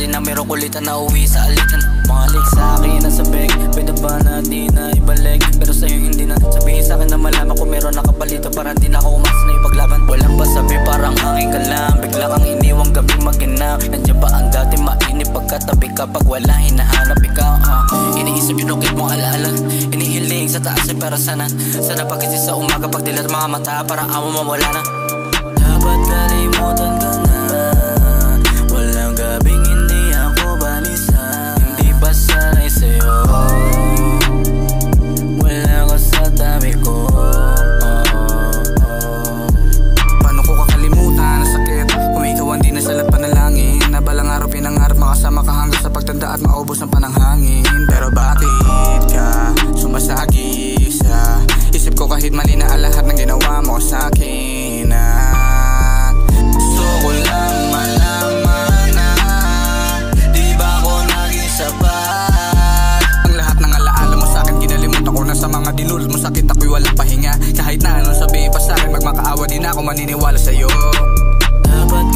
sakali na meron kulitan na uwi sa alitan. Malik sa'kin na sabik, pwede ba na di na ibalik? Pero sa'yo hindi na, sabihin sa'kin na malaman kung meron nakapalito para di na ako umas na ipaglaban. Walang pasabi parang hangin ka lang, bigla kang iniwang gabing maginang. Nandiyan ba ang dati mainip pagkatabi ka pag wala hinahanap ikaw? Iniisip yung rokit mong alaala, inihiling sa taas eh pero sana pagising sa umaga pag dilat mga mata para amo mawala na. Dapat kalimutan ka na, walang gabing hindi ako balisa. Hindi ba sanay sa'yo, wala ka sa tabi ko. Paano ko kakalimutan ang sakit kung ikaw hindi na salat panalangin? Na balang araw pinangarap makasama ka hanggang sa pagtanda at maubos ang pananghangin. Pero bakit ka sumasagi sa isip ko kahit mali na ang lahat ng ginawa mo sa'kin? Gusto ko lang malaman na di ba ako naging sapat? Ang lahat ng alaala mo sa'kin kinalimutan ko na sa mga dinulot mo sakit. Ako'y walang pahinga kahit na anong sabihin pa sa'kin, magmakaawa din ako maniniwala sa'yo. Dapat